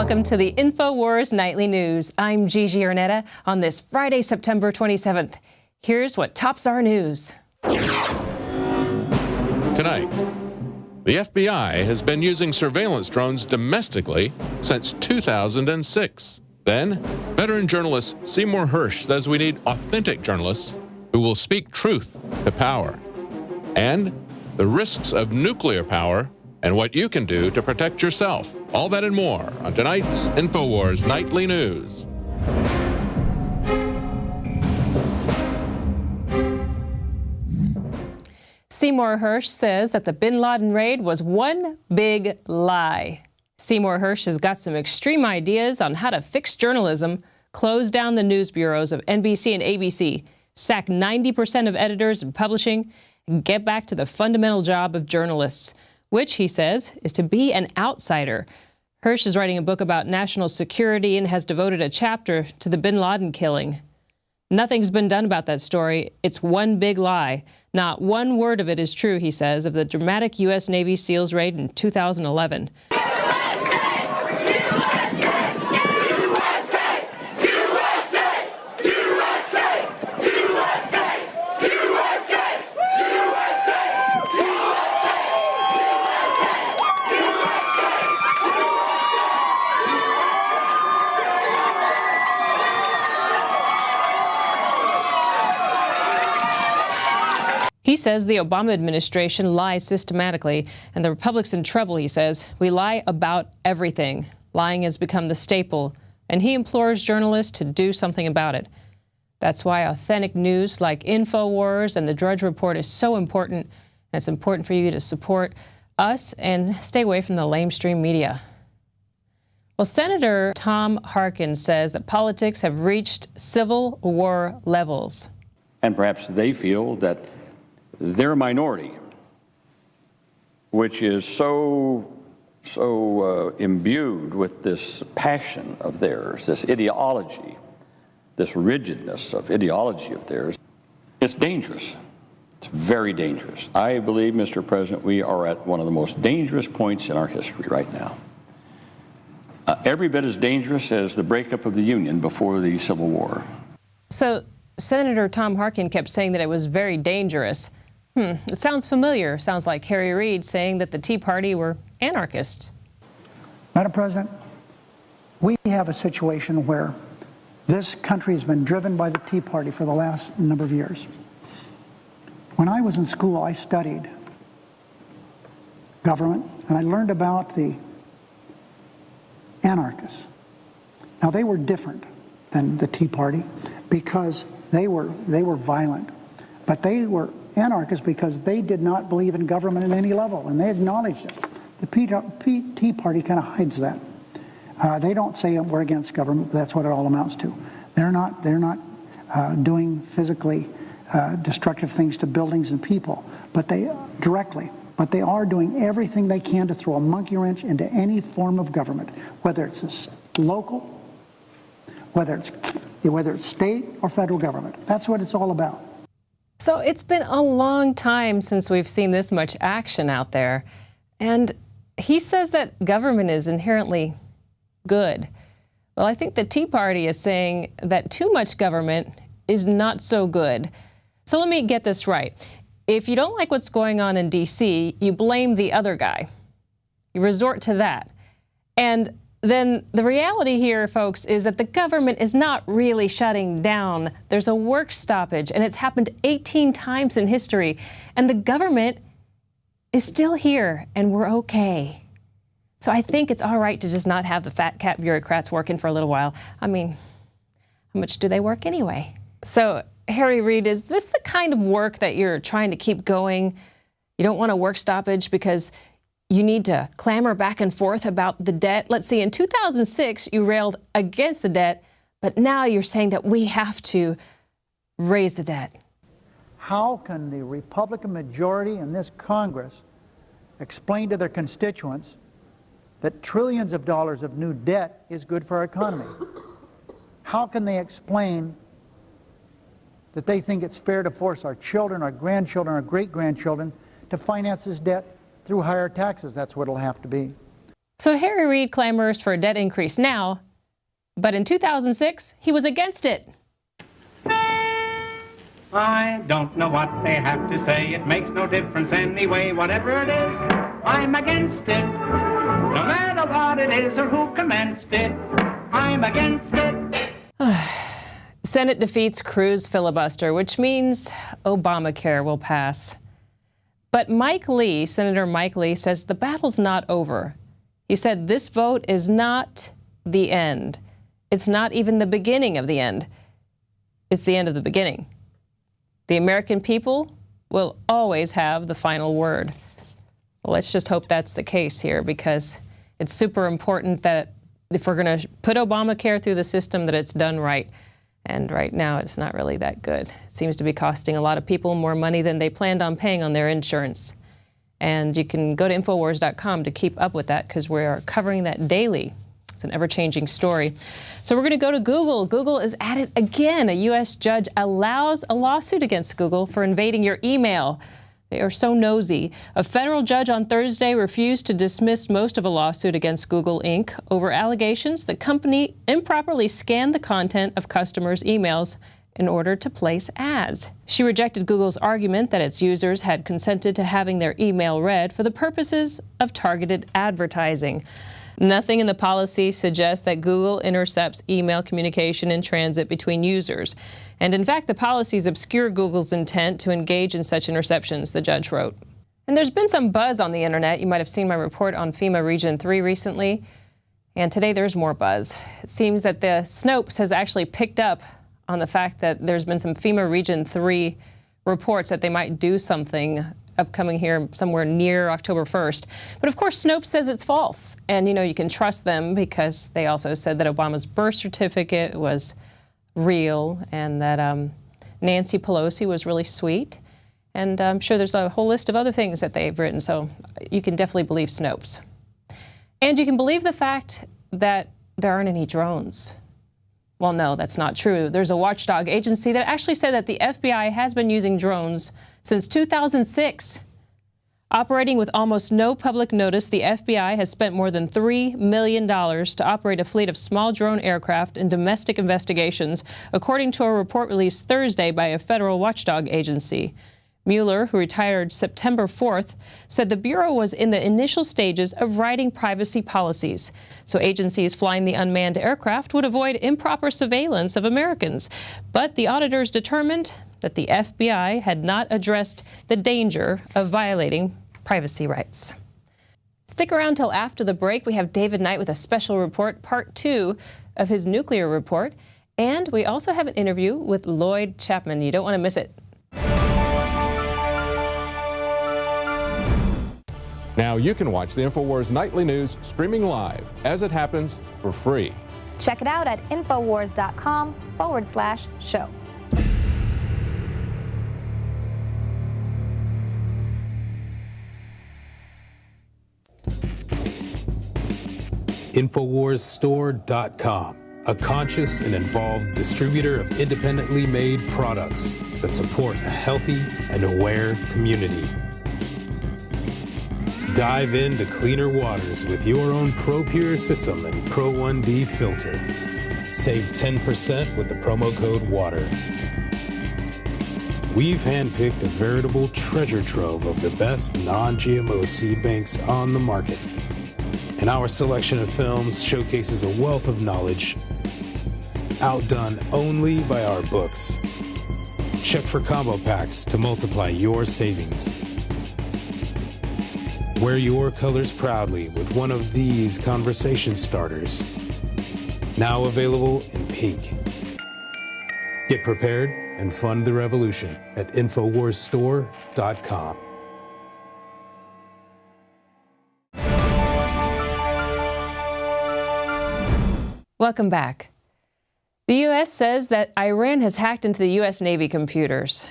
Welcome to the INFOWARS Nightly News. I'm Gigi Arnetta on this Friday, September 27th. Here's what tops our news. Tonight, the FBI has been using surveillance drones domestically since 2006. Then, veteran journalist Seymour Hersh says we need authentic journalists who will speak truth to power. And the risks of nuclear power and what you can do to protect yourself. All that and more on tonight's INFOWARS Nightly News. Seymour Hersh says that the bin Laden raid was one big lie. Seymour Hersh has got some extreme ideas on how to fix journalism, close down the news bureaus of NBC and ABC, sack 90% of editors in publishing, and get back to the fundamental job of journalists, which, he says, is to be an outsider. Hersh is writing a book about national security and has devoted a chapter to the bin Laden killing. Nothing's been done about that story. It's one big lie. Not one word of it is true, he says, of the dramatic U.S. Navy SEALs raid in 2011. He says the Obama administration lies systematically, and the Republic's in trouble, he says. We lie about everything. Lying has become the staple, and he implores journalists to do something about it. That's why authentic news like INFOWARS and the Drudge Report is so important, and it's important for you to support us and stay away from the lamestream media. Well, Senator Tom Harkin says that politics have reached Civil War levels. And perhaps they feel that their minority, which is so imbued with this passion of theirs, this ideology, this rigidness of ideology of theirs, it's dangerous. It's very dangerous. I believe, Mr. President, we are at one of the most dangerous points in our history right now. Every bit as dangerous as the breakup of the Union before the Civil War. So Senator Tom Harkin kept saying that it was very dangerous. It sounds familiar. Sounds like Harry Reid saying that the Tea Party were anarchists. Madam President, we have a situation where this country has been driven by the Tea Party for the last number of years. When I was in school, I studied government, and I learned about the anarchists. Now, they were different than the Tea Party because they were violent, but they were anarchists because they did not believe in government at any level, and they acknowledged it. The Tea Party kind of hides that. They don't say we're against government, but that's what it all amounts to. They're not doing physically destructive things to buildings and people, but they are doing everything they can to throw a monkey wrench into any form of government, whether it's local, whether it's state or federal government. That's what it's all about. So it's been a long time since we've seen this much action out there. And he says that government is inherently good. Well, I think the Tea Party is saying that too much government is not so good. So let me get this right. If you don't like what's going on in D.C., you blame the other guy. You resort to that. And then the reality here, folks, is that the government is not really shutting down. There's a work stoppage, and it's happened 18 times in history. And the government is still here, and we're okay. So I think it's all right to just not have the fat cat bureaucrats working for a little while. I mean, how much do they work anyway? So, Harry Reid, is this the kind of work that you're trying to keep going? You don't want a work stoppage because you need to clamor back and forth about the debt. Let's see, in 2006, you railed against the debt, but now you're saying that we have to raise the debt. How can the Republican majority in this Congress explain to their constituents that trillions of dollars of new debt is good for our economy? How can they explain that they think it's fair to force our children, our grandchildren, our great-grandchildren to finance this debt through higher taxes? That's what it'll have to be. So Harry Reid clamors for a debt increase now, but in 2006, he was against it. I don't know what they have to say. It makes no difference anyway. Whatever it is, I'm against it. No matter what it is or who commenced it, I'm against it. Senate defeats Cruz filibuster, which means Obamacare will pass. But Senator Mike Lee, says the battle's not over. He said this vote is not the end. It's not even the beginning of the end. It's the end of the beginning. The American people will always have the final word. Well, let's just hope that's the case here, because it's super important that if we're going to put Obamacare through the system, that it's done right. And right now, it's not really that good. It seems to be costing a lot of people more money than they planned on paying on their insurance. And you can go to INFOWARS.com to keep up with that, because we are covering that daily. It's an ever-changing story. So we're going to go to Google. Google is at it again. A U.S. judge allows a lawsuit against Google for invading your email. They are so nosy. A federal judge on Thursday refused to dismiss most of a lawsuit against Google Inc. over allegations the company improperly scanned the content of customers' emails in order to place ads. She rejected Google's argument that its users had consented to having their email read for the purposes of targeted advertising. Nothing in the policy suggests that Google intercepts email communication in transit between users. And in fact, the policies obscure Google's intent to engage in such interceptions, the judge wrote. And there's been some buzz on the internet. You might have seen my report on FEMA Region 3 recently. And today there's more buzz. It seems that the Snopes has actually picked up on the fact that there's been some FEMA Region 3 reports that they might do something upcoming here somewhere near October 1st. But of course, Snopes says it's false. And you can trust them, because they also said that Obama's birth certificate was real and that Nancy Pelosi was really sweet. And I'm sure there's a whole list of other things that they've written. So you can definitely believe Snopes. And you can believe the fact that there aren't any drones. Well, no, that's not true. There's a watchdog agency that actually said that the FBI has been using drones since 2006. Operating with almost no public notice, the FBI has spent more than $3 million to operate a fleet of small drone aircraft in domestic investigations, according to a report released Thursday by a federal watchdog agency. Mueller, who retired September 4th, said the Bureau was in the initial stages of writing privacy policies, so agencies flying the unmanned aircraft would avoid improper surveillance of Americans. But the auditors determined that the FBI had not addressed the danger of violating privacy rights. Stick around till after the break. We have David Knight with a special report, part 2 of his nuclear report. And we also have an interview with Lloyd Chapman. You don't want to miss it. Now you can watch the InfoWars Nightly News streaming live as it happens for free. Check it out at InfoWars.com/show. InfoWarsStore.com, a conscious and involved distributor of independently made products that support a healthy and aware community. Dive into cleaner waters with your own ProPure system and Pro 1D filter. Save 10% with the promo code WATER. We've handpicked a veritable treasure trove of the best non-GMO seed banks on the market. And our selection of films showcases a wealth of knowledge outdone only by our books. Check for combo packs to multiply your savings. Wear your colors proudly with one of these conversation starters. Now available in pink. Get prepared and fund the revolution at InfoWarsStore.com. Welcome back. The U.S. says that Iran has hacked into the U.S. Navy computers.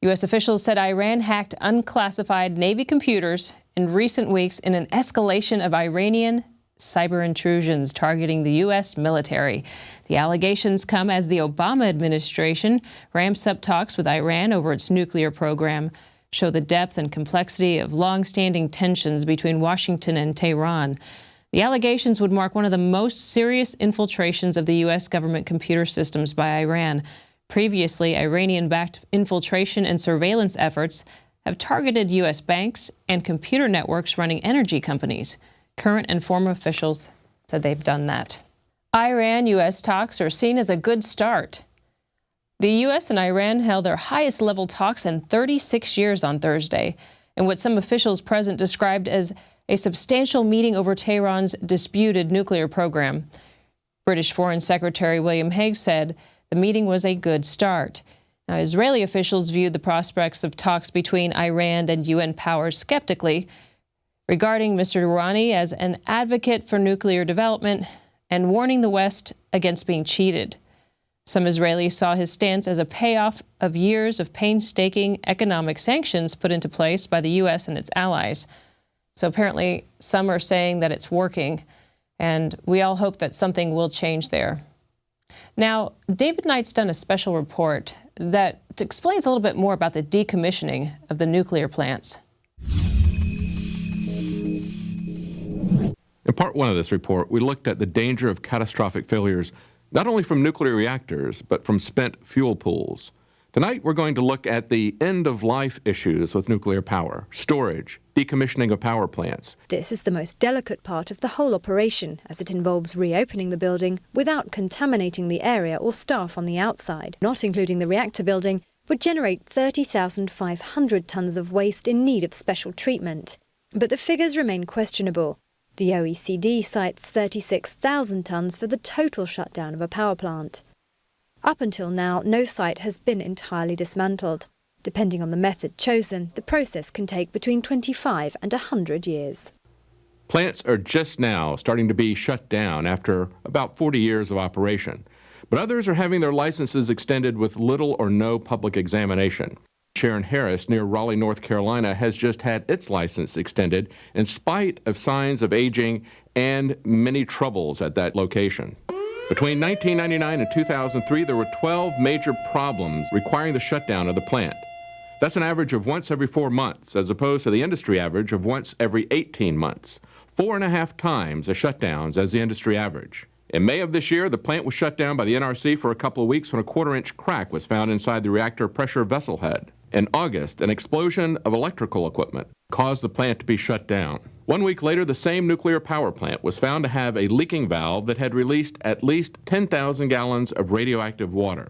U.S. officials said Iran hacked unclassified Navy computers in recent weeks in an escalation of Iranian cyber intrusions targeting the U.S. military. The allegations come as the Obama administration ramps up talks with Iran over its nuclear program, show the depth and complexity of long-standing tensions between Washington and Tehran. The allegations would mark one of the most serious infiltrations of the U.S. government computer systems by Iran. Previously, Iranian-backed infiltration and surveillance efforts have targeted U.S. banks and computer networks running energy companies. Current and former officials said they've done that. Iran-U.S. talks are seen as a good start. The U.S. and Iran held their highest-level talks in 36 years on Thursday, in what some officials present described as a substantial meeting over Tehran's disputed nuclear program. British Foreign Secretary William Hague said the meeting was a good start. Now, Israeli officials viewed the prospects of talks between Iran and UN powers skeptically, regarding Mr. Rouhani as an advocate for nuclear development and warning the West against being cheated. Some Israelis saw his stance as a payoff of years of painstaking economic sanctions put into place by the U.S. and its allies. So apparently some are saying that it's working, and we all hope that something will change there. Now, David Knight's done a special report that explains a little bit more about the decommissioning of the nuclear plants. In part one of this report, we looked at the danger of catastrophic failures, not only from nuclear reactors, but from spent fuel pools. Tonight, we're going to look at the end-of-life issues with nuclear power, storage, decommissioning of power plants. This is the most delicate part of the whole operation, as it involves reopening the building without contaminating the area or staff on the outside. Not including the reactor building would generate 30,500 tons of waste in need of special treatment. But the figures remain questionable. The OECD cites 36,000 tons for the total shutdown of a power plant. Up until now, no site has been entirely dismantled. Depending on the method chosen, the process can take between 25 and 100 years. Plants are just now starting to be shut down after about 40 years of operation, but others are having their licenses extended with little or no public examination. Sharon Harris, near Raleigh, North Carolina, has just had its license extended in spite of signs of aging and many troubles at that location. Between 1999 and 2003, there were 12 major problems requiring the shutdown of the plant. That's an average of once every 4 months, as opposed to the industry average of once every 18 months. 4.5 times the shutdowns as the industry average. In May of this year, the plant was shut down by the NRC for a couple of weeks when a 1/4-inch crack was found inside the reactor pressure vessel head. In August, an explosion of electrical equipment caused the plant to be shut down. 1 week later, the same nuclear power plant was found to have a leaking valve that had released at least 10,000 gallons of radioactive water.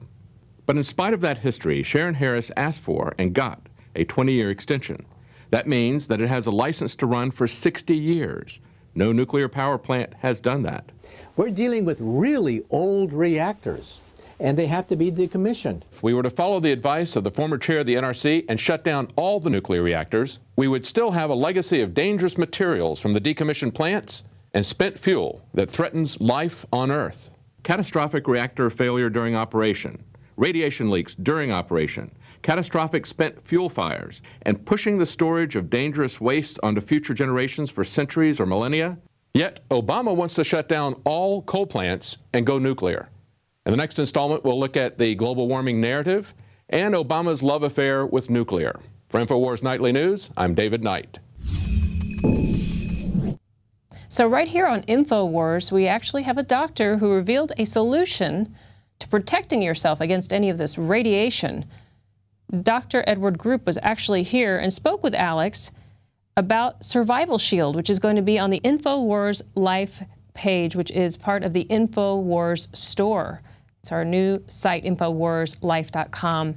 But in spite of that history, Sharon Harris asked for and got a 20-year extension. That means that it has a license to run for 60 years. No nuclear power plant has done that. We're dealing with really old reactors, and they have to be decommissioned. If we were to follow the advice of the former chair of the NRC and shut down all the nuclear reactors, we would still have a legacy of dangerous materials from the decommissioned plants and spent fuel that threatens life on Earth. Catastrophic reactor failure during operation, radiation leaks during operation, catastrophic spent fuel fires, and pushing the storage of dangerous waste onto future generations for centuries or millennia. Yet, Obama wants to shut down all coal plants and go nuclear. In the next installment, we'll look at the global warming narrative and Obama's love affair with nuclear. For INFOWARS Nightly News, I'm David Knight. So right here on INFOWARS, we actually have a doctor who revealed a solution to protecting yourself against any of this radiation. Dr. Edward Group was actually here and spoke with Alex about Survival Shield, which is going to be on the INFOWARS Life page, which is part of the INFOWARS store. It's our new site, InfoWarsLife.com,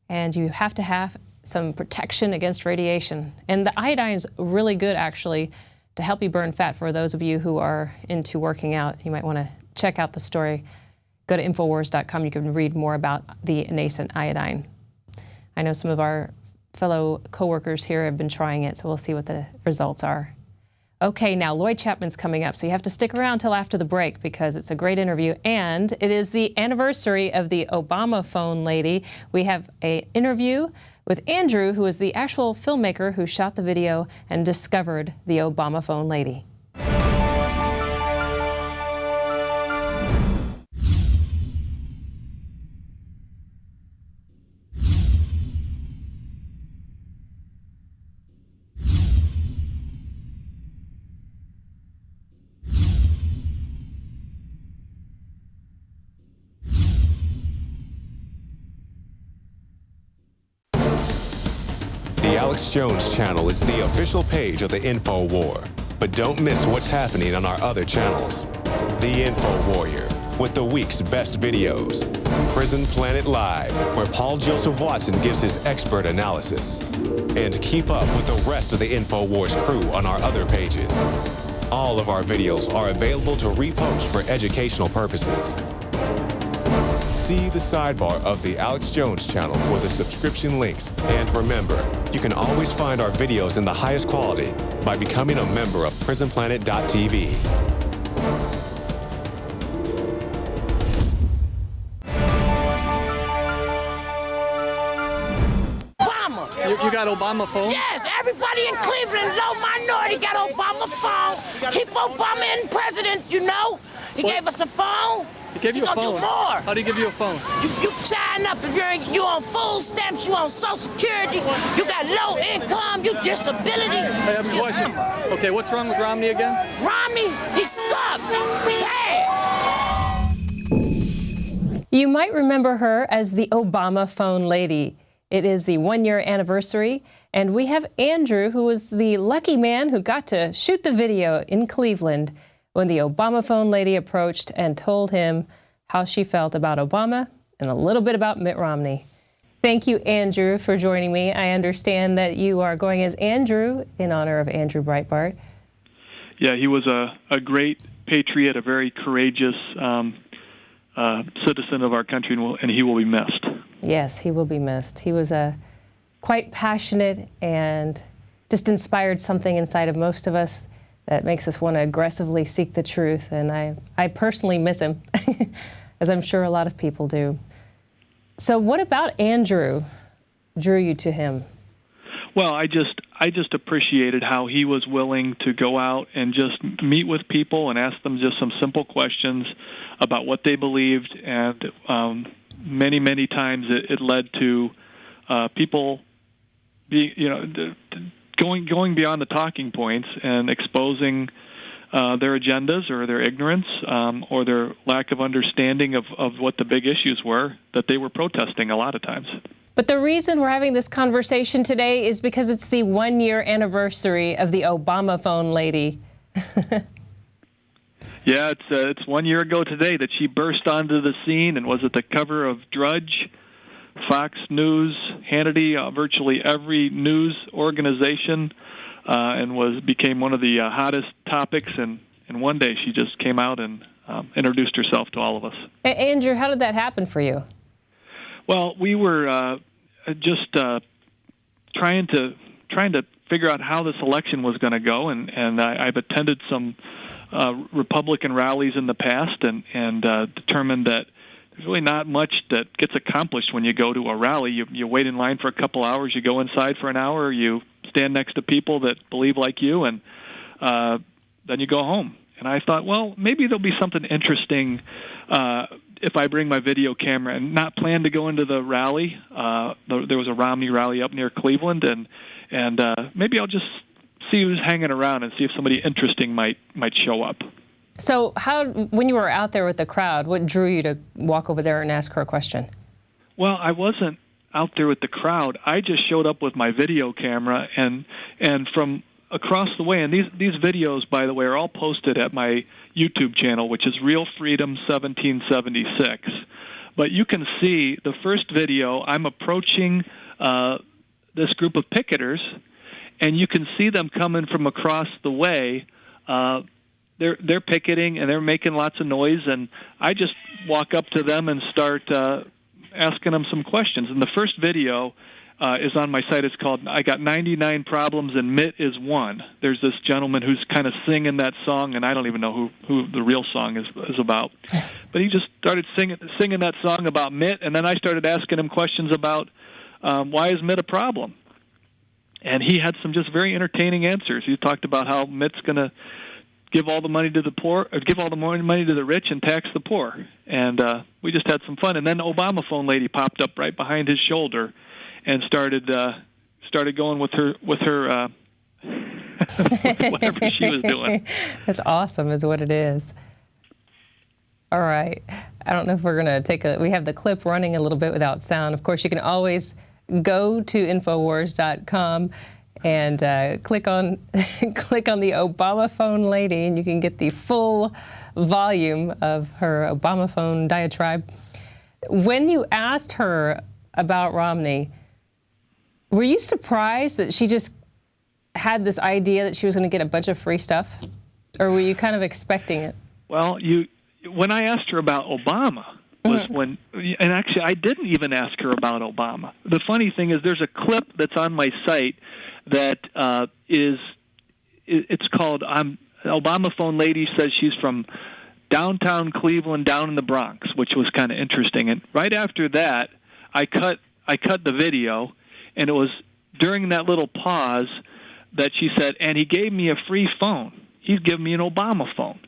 and you have to have some protection against radiation. And the iodine is really good, actually, to help you burn fat. For those of you who are into working out, you might want to check out the story. Go to InfoWars.com. You can read more about the nascent iodine. I know some of our fellow coworkers here have been trying it, so we'll see what the results are. Okay, now Lloyd Chapman's coming up, so you have to stick around till after the break because it's a great interview, and it is the anniversary of the Obama phone lady. We have an interview with Andrew, who is the actual filmmaker who shot the video and discovered the Obama phone lady. Alex Jones channel is the official page of the InfoWar. But don't miss what's happening on our other channels. The Info Warrior, with the week's best videos. Prison Planet Live, where Paul Joseph Watson gives his expert analysis. And keep up with the rest of the InfoWars crew on our other pages. All of our videos are available to repost for educational purposes. See the sidebar of the Alex Jones channel for the subscription links. And remember, you can always find our videos in the highest quality by becoming a member of PrisonPlanet.tv. You got Obama phone? Yes, everybody in Cleveland, low minority, got Obama phone. Keep Obama in president, you know. He gave us a phone. He gave you a phone? Do more. How do you give you a phone? You sign up if you on food stamps, you on Social Security, you got low income, you disability. I have a question. Okay, what's wrong with Romney again? Romney, he sucks. Bad. You might remember her as the Obama phone lady. It is the 1-year anniversary, and we have Andrew, who was the lucky man who got to shoot the video in Cleveland when the Obama phone lady approached and told him how she felt about Obama and a little bit about Mitt Romney. Thank you, Andrew, for joining me. I understand that you are going as Andrew in honor of Andrew Breitbart. Yeah, he was a great patriot, a very courageous citizen of our country, and he will be missed. Yes, he will be missed. He was quite passionate and just inspired something inside of most of us that makes us want to aggressively seek the truth. And I personally miss him, as I'm sure a lot of people do. So what about Andrew drew you to him? Well, I just appreciated how he was willing to go out and just meet with people and ask them just some simple questions about what they believed, and many, many times it led to people going beyond the talking points and exposing their agendas or their ignorance or their lack of understanding of what the big issues were that they were protesting a lot of times. But the reason we're having this conversation today is because it's the 1-year anniversary of the Obama phone lady. Yeah, it's 1 year ago today that she burst onto the scene and was at the cover of Drudge, Fox News, Hannity, virtually every news organization, and became one of the hottest topics. And one day she just came out and introduced herself to all of us. Andrew, how did that happen for you? Well, we were just trying to figure out how this election was going to go, and I've attended some Republican rallies in the past, and determined that there's really not much that gets accomplished when you go to a rally. You wait in line for a couple hours, you go inside for an hour, you stand next to people that believe like you, and then you go home. And I thought, well, maybe there'll be something interesting if I bring my video camera, and not plan to go into the rally. There was a Romney rally up near Cleveland, and maybe I'll just see who's hanging around and see if somebody interesting might show up. So when you were out there with the crowd, what drew you to walk over there and ask her a question? Well, I wasn't out there with the crowd. I just showed up with my video camera, and from across the way, and these videos, by the way, are all posted at my YouTube channel, which is Real Freedom 1776. But you can see the first video, I'm approaching this group of picketers, and you can see them coming from across the way. They're picketing, and they're making lots of noise, and I just walk up to them and start asking them some questions. And the first video is on my site. It's called I Got 99 Problems and Mitt is One. There's this gentleman who's kind of singing that song, and I don't even know who the real song is about. But he just started singing that song about Mitt, and then I started asking him questions about why is Mitt a problem? And he had some just very entertaining answers. He talked about how Mitt's going to give all the money to the poor, or give all the money to the rich and tax the poor. And we just had some fun. And then the Obama phone lady popped up right behind his shoulder and started going with her whatever she was doing. That's awesome, is what it is. All right. I don't know if we're going to we have the clip running a little bit without sound. Of course, you can always go to INFOWARS.com and click on the Obama phone lady, and you can get the full volume of her Obama phone diatribe. When you asked her about Romney, were you surprised that she just had this idea that she was going to get a bunch of free stuff? Or were you kind of expecting it? Well, when I asked her about Obama was when, and actually I didn't even ask her about Obama. The funny thing is there's a clip that's on my site that it's called Obama phone lady says she's from downtown Cleveland down in the Bronx, which was kind of interesting. And right after that, I cut the video, and it was during that little pause that she said, and he gave me a free phone. He's given me an Obama phone.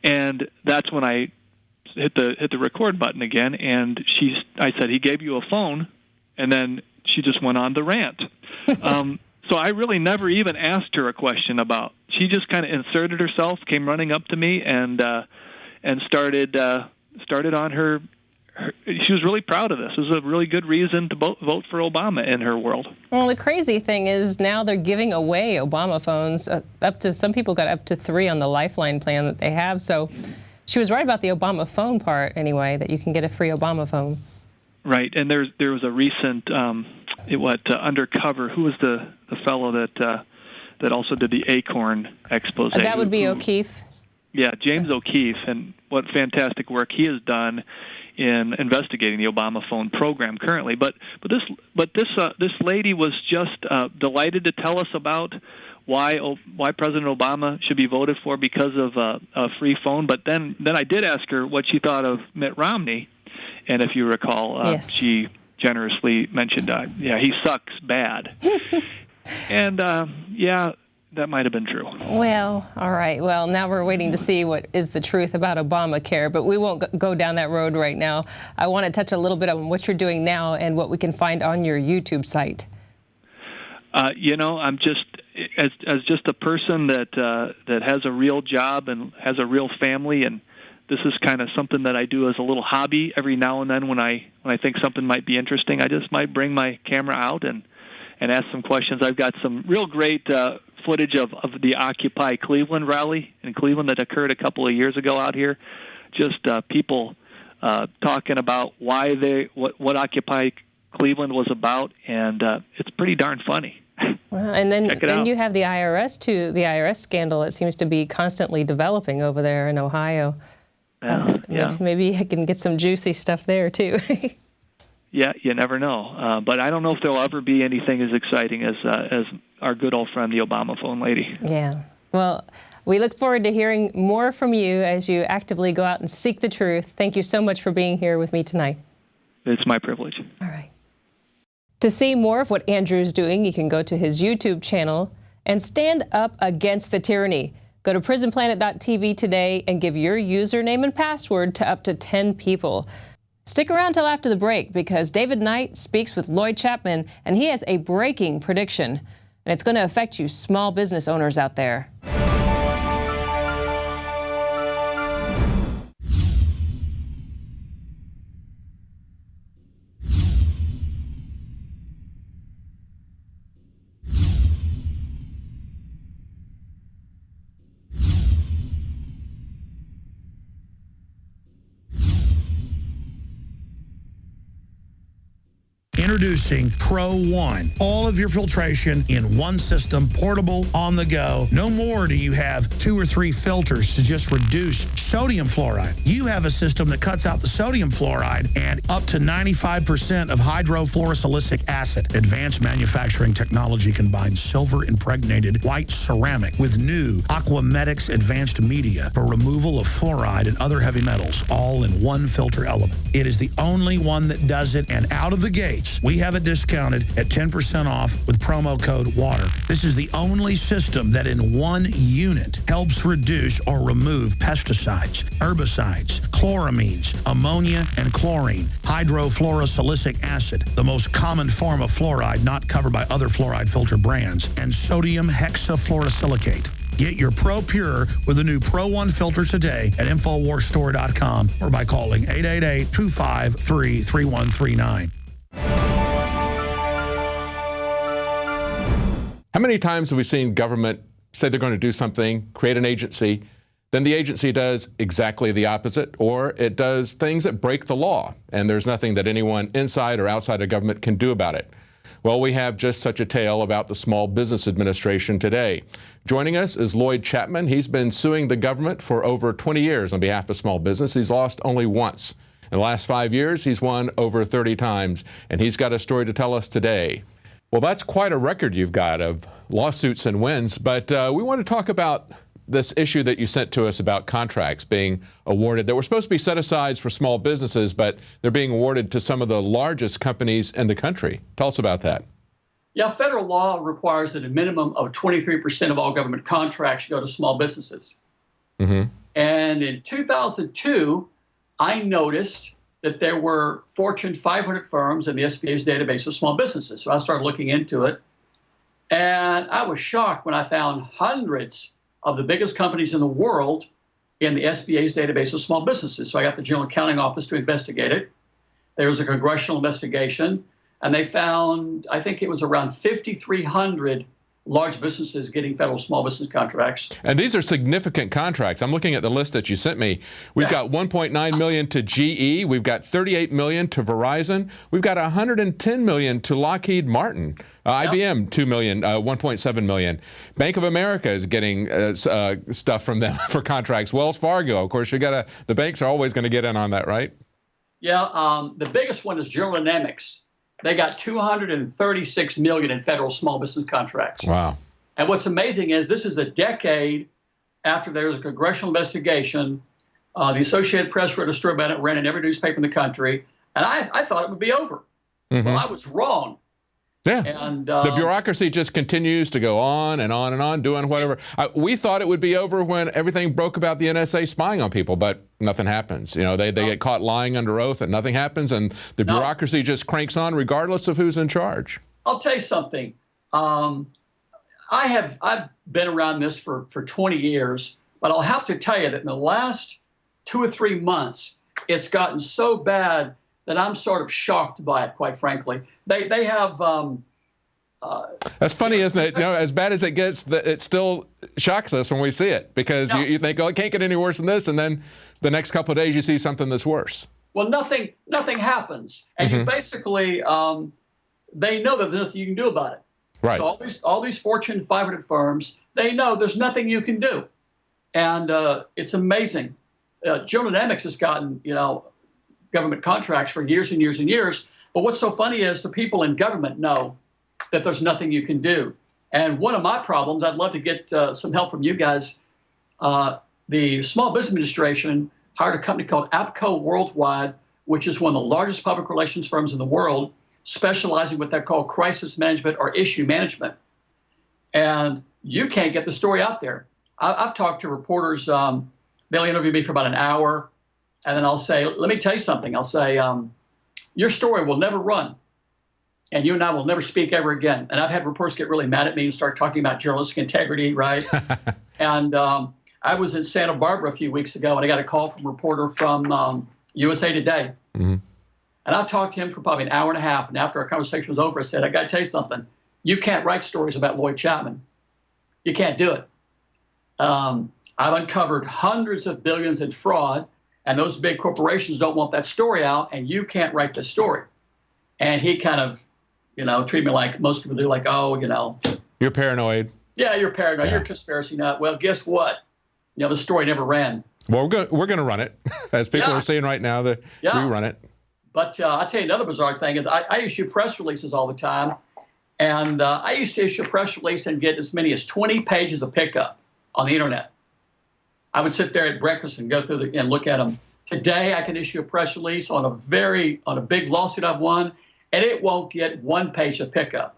And that's when I hit the record button again, and I said, he gave you a phone, and then she just went on the rant. So I really never even asked her a question about. She just kind of inserted herself, came running up to me, and started on her. She was really proud of this. It was a really good reason to vote for Obama in her world. Well, the crazy thing is now they're giving away Obama phones. Some people got up to 3 on the Lifeline plan that they have. So she was right about the Obama phone part anyway, that you can get a free Obama phone. Right, and there was a recent undercover. Who was the fellow that also did the Acorn expose? That would be O'Keefe. Yeah, James O'Keefe, and what fantastic work he has done in investigating the Obama phone program currently. But this lady was just delighted to tell us about why President Obama should be voted for because of a free phone. But then I did ask her what she thought of Mitt Romney, and if you recall, yes. She generously mentioned, he sucks bad. And that might have been true. Well, all right. Well, now we're waiting to see what is the truth about Obamacare, but we won't go down that road right now. I want to touch a little bit on what you're doing now and what we can find on your YouTube site. I'm just as just a person that has a real job and has a real family, and this is kind of something that I do as a little hobby every now and then when I think something might be interesting. I just might bring my camera out and ask some questions. I've got some real great footage of the Occupy Cleveland rally in Cleveland that occurred a couple of years ago out here. Just people talking about what Occupy Cleveland was about, and it's pretty darn funny. Well, and then you have the IRS too. The IRS scandal that seems to be constantly developing over there in Ohio. Maybe I can get some juicy stuff there too. Yeah, you never know. But I don't know if there'll ever be anything as exciting as our good old friend, the Obama phone lady. Yeah. Well, we look forward to hearing more from you as you actively go out and seek the truth. Thank you so much for being here with me tonight. It's my privilege. All right. To see more of what Andrew's doing, you can go to his YouTube channel and stand up against the tyranny. Go to PrisonPlanet.tv today and give your username and password to up to 10 people. Stick around till after the break because David Knight speaks with Lloyd Chapman, and he has a breaking prediction, and it's going to affect you small business owners out there. Introducing Pro One. All of your filtration in one system, portable, on the go. No more do you have 2 or 3 filters to just reduce sodium fluoride. You have a system that cuts out the sodium fluoride and up to 95% of hydrofluorosilicic acid. Advanced manufacturing technology combines silver-impregnated white ceramic with new Aquamedics advanced media for removal of fluoride and other heavy metals, all in one filter element. It is the only one that does it, and out of the gates, we have it discounted at 10% off with promo code WATER. This is the only system that in one unit helps reduce or remove pesticides, herbicides, chloramines, ammonia, and chlorine, hydrofluorosilicic acid, the most common form of fluoride not covered by other fluoride filter brands, and sodium hexafluorosilicate. Get your Pro Pure with the new Pro One filter today at InfoWarsStore.com or by calling 888-253-3139. How many times have we seen government say they're going to do something, create an agency, then the agency does exactly the opposite, or it does things that break the law, and there's nothing that anyone inside or outside of government can do about it? Well, we have just such a tale about the Small Business Administration today. Joining us is Lloyd Chapman. He's been suing the government for over 20 years on behalf of small business. He's lost only once. In the last 5 years, he's won over 30 times, and he's got a story to tell us today. Well, that's quite a record you've got of lawsuits and wins, but we want to talk about this issue that you sent to us about contracts being awarded that were supposed to be set aside for small businesses, but they're being awarded to some of the largest companies in the country. Tell us about that. Yeah, federal law requires that a minimum of 23% of all government contracts go to small businesses. Mm-hmm. And in 2002, I noticed that there were Fortune 500 firms in the SBA's database of small businesses. So I started looking into it. And I was shocked when I found hundreds of the biggest companies in the world in the SBA's database of small businesses. So I got the General Accounting Office to investigate it. There was a congressional investigation, and they found, I think it was around 5,300 large businesses getting federal small business contracts. And these are significant contracts. I'm looking at the list that you sent me. We've got $1.9 million to GE. We've got $38 million to Verizon. We've got $110 million to Lockheed Martin. IBM, $2 million, $1.7 million. Bank of America is getting stuff from them for contracts. Wells Fargo, of course, the banks are always going to get in on that, right? Yeah, the biggest one is General Dynamics. They got $236 million in federal small business contracts. Wow. And what's amazing is this is a decade after there was a congressional investigation. The Associated Press wrote a story about it, ran in every newspaper in the country, and I thought it would be over. Mm-hmm. Well, I was wrong. Yeah, and the bureaucracy just continues to go on and on and on, doing whatever. We thought it would be over when everything broke about the NSA spying on people, but nothing happens. You know, they get caught lying under oath and nothing happens, and the bureaucracy just cranks on regardless of who's in charge. I'll tell you something. I've been around this for 20 years, but I'll have to tell you that in the last 2 or 3 months, it's gotten so bad that I'm sort of shocked by it, quite frankly. They have... That's funny, isn't it? You know, as bad as it gets, it still shocks us when we see it, because you think, oh, it can't get any worse than this, and then the next couple of days you see something that's worse. Well, nothing happens. And you basically, they know that there's nothing you can do about it. Right. So all these Fortune 500 firms, they know there's nothing you can do. And it's amazing. General Dynamics has gotten, government contracts for years and years and years. But what's so funny is the people in government know that there's nothing you can do. And one of my problems, I'd love to get some help from you guys. The Small Business Administration hired a company called APCO Worldwide, which is one of the largest public relations firms in the world, specializing in what they call crisis management or issue management. And you can't get the story out there. I've talked to reporters. They'll interview me for about an hour. And then I'll say, let me tell you something. I'll say, your story will never run. And you and I will never speak ever again. And I've had reporters get really mad at me and start talking about journalistic integrity, right? And I was in Santa Barbara a few weeks ago, and I got a call from a reporter from USA Today. Mm-hmm. And I talked to him for probably an hour and a half. And after our conversation was over, I said, I got to tell you something. You can't write stories about Lloyd Chapman. You can't do it. I've uncovered hundreds of billions in fraud. And those big corporations don't want that story out, and you can't write the story. And he kind of, treated me like most people do, like, oh, You're paranoid. Yeah, you're paranoid. You're a conspiracy nut. Well, guess what? The story never ran. Well, we're going to run it. As people are saying right now, we run it. But I'll tell you another bizarre thing is I issue press releases all the time. And I used to issue a press release and get as many as 20 pages of pickup on the internet. I would sit there at breakfast and go through and look at them. Today, I can issue a press release on a big lawsuit I've won, and it won't get 1 page of pickup.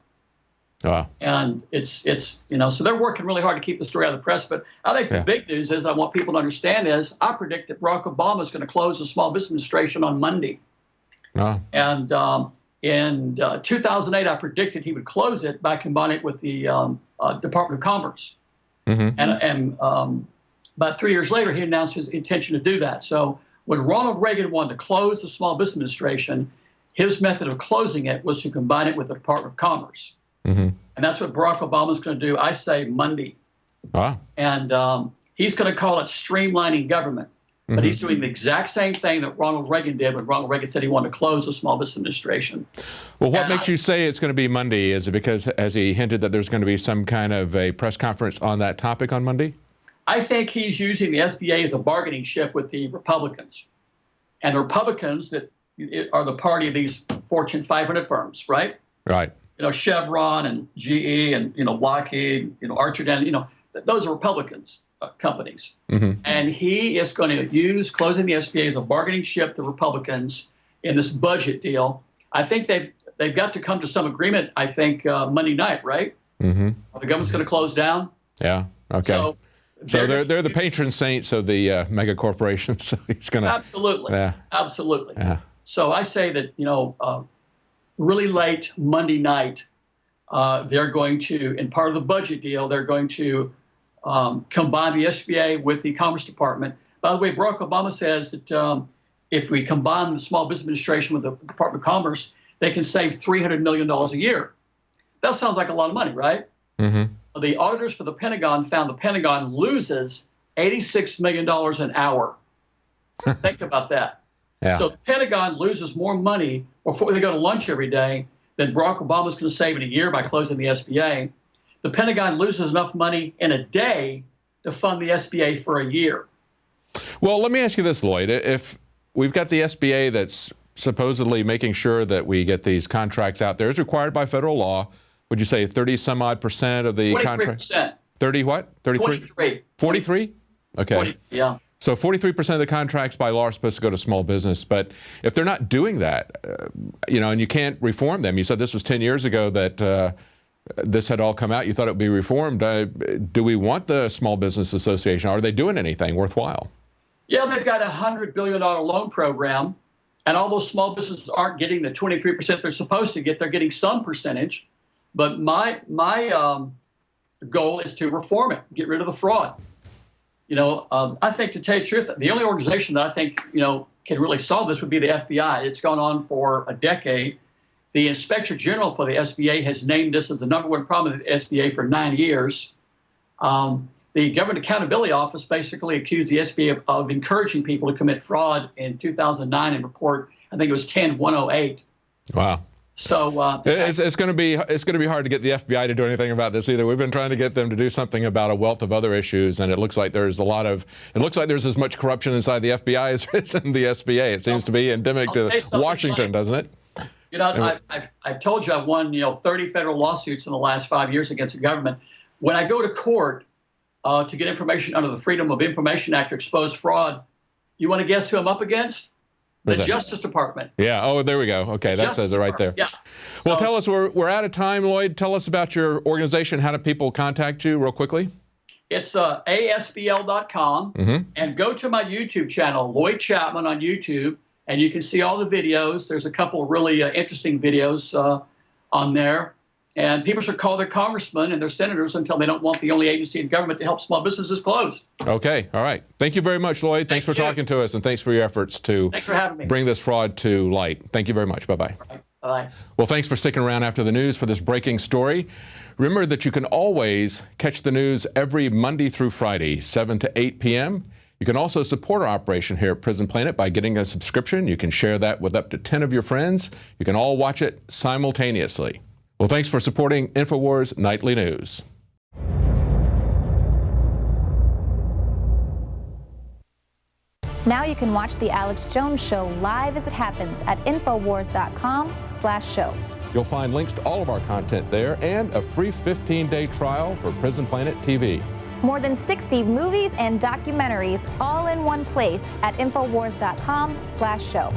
Wow. And it's so they're working really hard to keep the story out of the press. But I think the big news is I want people to understand is I predict that Barack Obama is going to close the Small Business Administration on Monday. Wow. And in 2008, I predicted he would close it by combining it with the Department of Commerce. Mm-hmm. And about 3 years later, he announced his intention to do that. So when Ronald Reagan wanted to close the Small Business Administration, his method of closing it was to combine it with the Department of Commerce. Mm-hmm. And that's what Barack Obama's going to do, I say, Monday. Wow. And he's going to call it streamlining government. But he's doing the exact same thing that Ronald Reagan did when Ronald Reagan said he wanted to close the Small Business Administration. Well, what makes you say it's going to be Monday? Is it because, as he hinted, that there's going to be some kind of a press conference on that topic on Monday? I think he's using the SBA as a bargaining chip with the Republicans. And the Republicans that are the party of these Fortune 500 firms, right? Right. Chevron and GE and, Lockheed, Archer Daniels, those are Republicans. Companies. And he is going to use closing the SBA as a bargaining chip to Republicans in this budget deal. I think they've got to come to some agreement, I think, Monday night, right? The government's going to close down. Yeah, okay. So they're the patron saints of the mega corporations. So he's going to... Absolutely. Yeah. Absolutely. Yeah. So I say that, really late Monday night, they're going to, in part of the budget deal, they're going to combine the SBA with the Commerce Department. By the way, Barack Obama says that if we combine the Small Business Administration with the Department of Commerce, they can save $300 million a year. That sounds like a lot of money, right? The auditors for the Pentagon found the Pentagon loses $86 million an hour. Think about that. Yeah. So the Pentagon loses more money before they go to lunch every day than Barack Obama's going to save in a year by closing the SBA. The Pentagon loses enough money in a day to fund the SBA for a year. Well, let me ask you this, Lloyd. If we've got the SBA that's supposedly making sure that we get these contracts out there, is required by federal law, would you say 30-some-odd% of the contracts? 30 what? 33? 43. 43? Okay. 40, yeah. So 43% of the contracts by law are supposed to go to small business. But if they're not doing that, and you can't reform them, you said this was 10 years ago that this had all come out. You thought it would be reformed. Do we want the Small Business Association? Are they doing anything worthwhile? Yeah, they've got a $100 billion loan program, and all those small businesses aren't getting the 23% they're supposed to get. They're getting some percentage. But my goal is to reform it, get rid of the fraud. I think, to tell you the truth, the only organization that I think, can really solve this would be the FBI. It's gone on for a decade. The Inspector General for the SBA has named this as the #1 problem of the SBA for 9 years. The Government Accountability Office basically accused the SBA of encouraging people to commit fraud in 2009 and report, I think it was 10108. Wow. So it's going to be hard to get the FBI to do anything about this either. We've been trying to get them to do something about a wealth of other issues, and it looks like there's there's as much corruption inside the FBI as there is in the SBA. It seems to be endemic to Washington, doesn't it? I've told you I've won 30 federal lawsuits in the last 5 years against the government. When I go to court to get information under the Freedom of Information Act to expose fraud, you want to guess who I'm up against? The Justice Department. Yeah. Oh, there we go. Okay, that says it right there. Yeah. Well, tell us, we're out of time, Lloyd. Tell us about your organization. How do people contact you real quickly? It's ASBL.com. And go to my YouTube channel, Lloyd Chapman on YouTube, and you can see all the videos. There's a couple of really interesting videos on there. And people should call their congressmen and their senators until they don't want the only agency in government to help small businesses close. Okay. All right. Thank you very much, Lloyd. Thanks for talking to us, and thanks for your efforts to bring this fraud to light. Thank you very much. Bye-bye. Bye-bye. Well, thanks for sticking around after the news for this breaking story. Remember that you can always catch the news every Monday through Friday, 7 to 8 p.m. You can also support our operation here at Prison Planet by getting a subscription. You can share that with up to 10 of your friends. You can all watch it simultaneously. Well, thanks for supporting INFOWARS Nightly News. Now you can watch The Alex Jones Show live as it happens at INFOWARS.com/show. You'll find links to all of our content there and a free 15-day trial for Prison Planet TV. More than 60 movies and documentaries all in one place at INFOWARS.com/show.